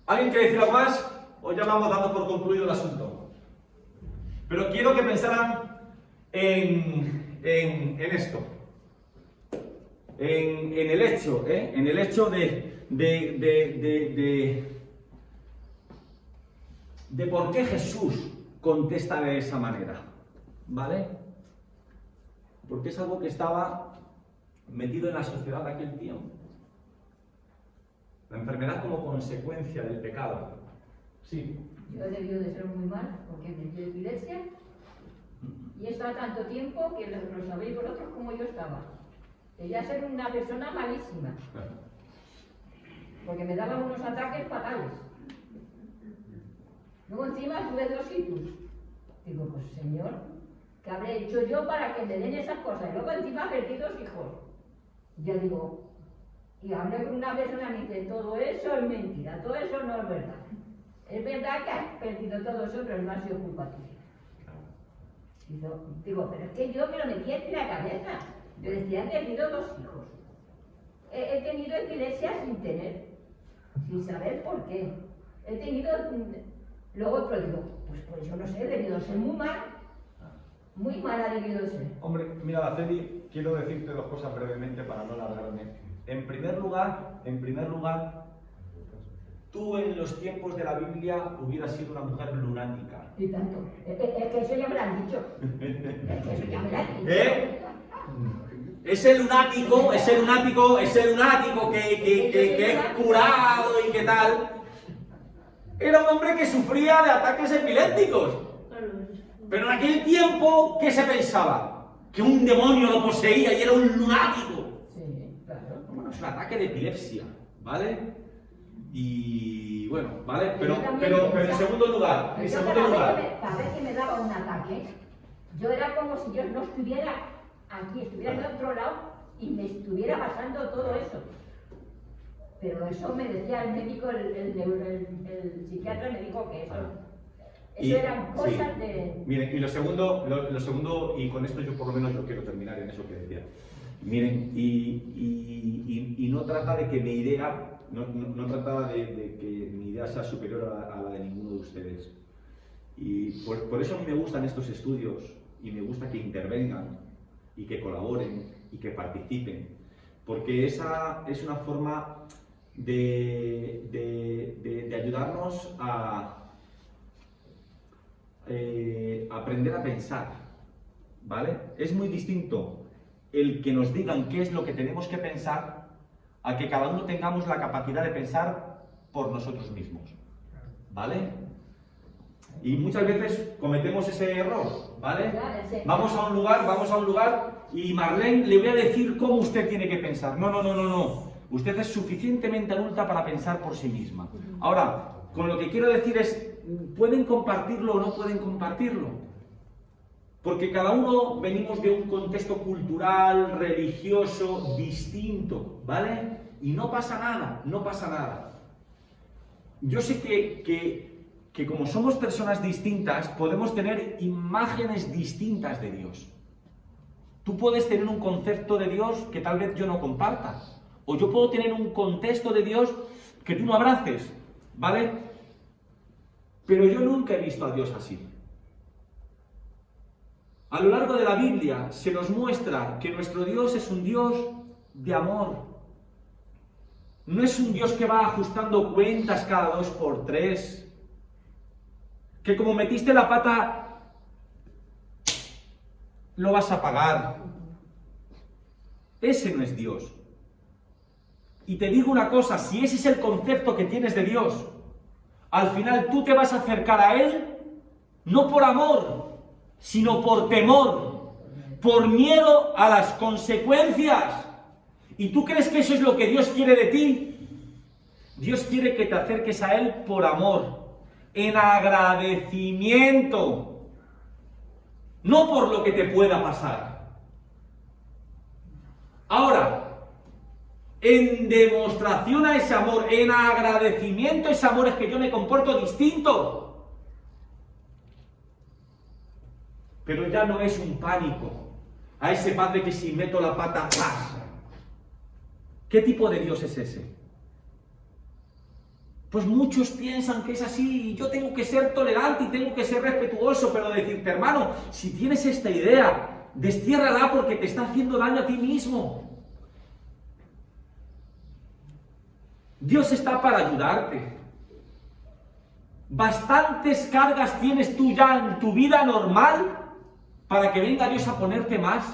¿Alguien quiere decir algo más? O ya vamos dando por concluido el asunto. Pero quiero que pensaran en esto. En el hecho, en el hecho de por qué Jesús contesta de esa manera, ¿vale? Porque es algo que estaba metido en la sociedad de aquel tiempo. La enfermedad como consecuencia del pecado. Sí. Yo he debido de ser muy mal porque me dio epilepsia y he estado tanto tiempo que lo sabéis vosotros como yo estaba. Debía ser una persona malísima. porque me daban unos ataques fatales. Luego encima tuve 2 hijos. Digo, pues Señor, ¿qué habré hecho yo para que me den esas cosas? Y luego encima perdí 2 hijos. Ya digo, y hablé con una persona y me dice, todo eso es mentira, todo eso no es verdad. Es verdad que has perdido todo eso, pero no ha sido culpa tuya. Digo, pero es que yo me lo metí en la cabeza. Yo decía, he tenido 2 hijos. He tenido epilepsia sin saber por qué. He tenido... Luego otro digo, pues yo no sé, he debido ser muy mal ha debido ser. Hombre, mira, Araceli, quiero decirte 2 cosas brevemente para no alargarme. En primer lugar, tú en los tiempos de la Biblia hubieras sido una mujer lunática. Y tanto. Es que eso ya me lo han dicho. Es que eso ya me lo han dicho. Ese lunático que es curado y que tal, era un hombre que sufría de ataques epilépticos. Pero en aquel tiempo, ¿qué se pensaba? Que un demonio lo poseía y era un lunático. Sí, claro. Bueno, es un ataque de epilepsia, ¿vale? Y bueno, ¿vale? Pero en segundo lugar, cada vez que me daba un ataque, yo era como si yo no estuviera aquí, estuviera en otro lado y me estuviera pasando todo eso. Pero eso me decía el médico, el psiquiatra me dijo que eso eran cosas sí. de... Miren, y lo segundo, y con esto yo por lo menos yo quiero terminar en eso que decía. Miren, y no trata de que mi idea, no trata de que mi idea sea superior a la de ninguno de ustedes. Y por eso a mí me gustan estos estudios y me gusta que intervengan y que colaboren y que participen, porque esa es una forma de ayudarnos a aprender a pensar, ¿vale? Es muy distinto el que nos digan qué es lo que tenemos que pensar a que cada uno tengamos la capacidad de pensar por nosotros mismos, ¿vale? Y muchas veces cometemos ese error, ¿vale? Vamos a un lugar y Marlene le voy a decir cómo usted tiene que pensar. No. Usted es suficientemente adulta para pensar por sí misma. Ahora, con lo que quiero decir es, ¿pueden compartirlo o no pueden compartirlo? Porque cada uno venimos de un contexto cultural, religioso, distinto, ¿vale? Y no pasa nada. Yo sé que como somos personas distintas, podemos tener imágenes distintas de Dios. Tú puedes tener un concepto de Dios que tal vez yo no comparta. O yo puedo tener un contexto de Dios que tú no abraces, ¿vale? Pero yo nunca he visto a Dios así. A lo largo de la Biblia se nos muestra que nuestro Dios es un Dios de amor. No es un Dios que va ajustando cuentas cada 2 por 3. Que como metiste la pata, lo vas a pagar. Ese no es Dios. Y te digo una cosa, si ese es el concepto que tienes de Dios, al final tú te vas a acercar a Él, no por amor, sino por temor, por miedo a las consecuencias. ¿Y tú crees que eso es lo que Dios quiere de ti? Dios quiere que te acerques a Él por amor, en agradecimiento, no por lo que te pueda pasar. Ahora, en demostración a ese amor, en agradecimiento a ese amor, es que yo me comporto distinto. Pero ya no es un pánico a ese padre que si meto la pata, ¡pasa! ¿Qué tipo de Dios es ese? Pues muchos piensan que es así, y yo tengo que ser tolerante y tengo que ser respetuoso, pero decirte, hermano, si tienes esta idea, destiérrala porque te está haciendo daño a ti mismo. Dios está para ayudarte. Bastantes cargas tienes tú ya en tu vida normal para que venga Dios a ponerte más.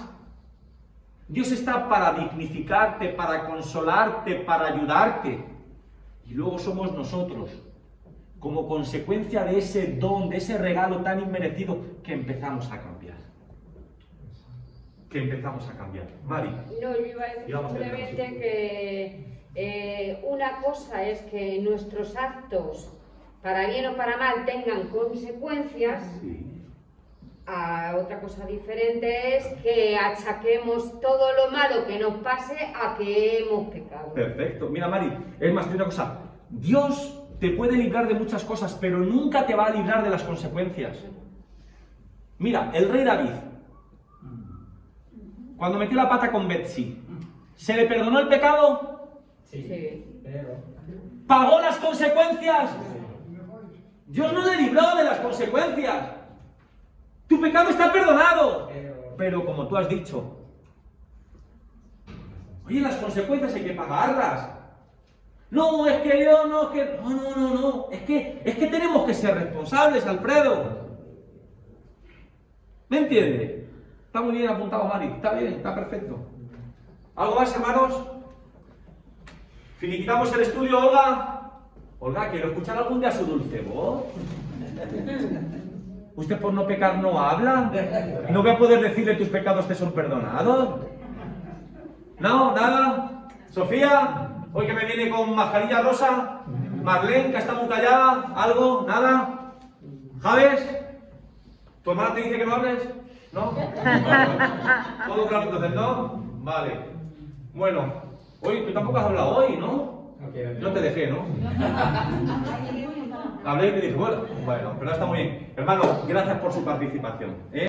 Dios está para dignificarte, para consolarte, para ayudarte. Y luego somos nosotros, como consecuencia de ese don, de ese regalo tan inmerecido, que empezamos a cambiar. Mari. No, yo iba a decir simplemente Una cosa es que nuestros actos, para bien o para mal, tengan consecuencias. Otra cosa diferente es que achaquemos todo lo malo que nos pase a que hemos pecado. Perfecto. Mira, Mari, es más, te digo una cosa. Dios te puede librar de muchas cosas, pero nunca te va a librar de las consecuencias. Mira, el rey David, cuando metió la pata con Betsy, ¿se le perdonó el pecado? Sí. ¿Pagó las consecuencias? Dios no le libró de las consecuencias. Tu pecado está perdonado. Pero como tú has dicho, oye, las consecuencias hay que pagarlas. No, es que yo no, es que... No. Es que tenemos que ser responsables, Alfredo. ¿Me entiende? Está muy bien apuntado, Mari. Está bien, está perfecto. ¿Algo más, hermanos? ¿Finiquitamos el estudio, Olga? Olga, quiero escuchar algún día su dulce voz. ¿Usted por no pecar no habla? ¿No voy a poder decirle tus pecados te son perdonados? ¿No? ¿Nada? ¿Sofía? ¿Hoy que me viene con mascarilla rosa? ¿Marlene, que está muy callada? ¿Algo? ¿Nada? ¿Javes? ¿Tu hermana te dice que no hables? ¿No? ¿Todo claro entonces, no? Vale. Bueno, oye, tú tampoco has hablado hoy, ¿no? No te dejé, ¿no? Hablé y te dije, bueno, pero está muy bien. Hermano, gracias por su participación.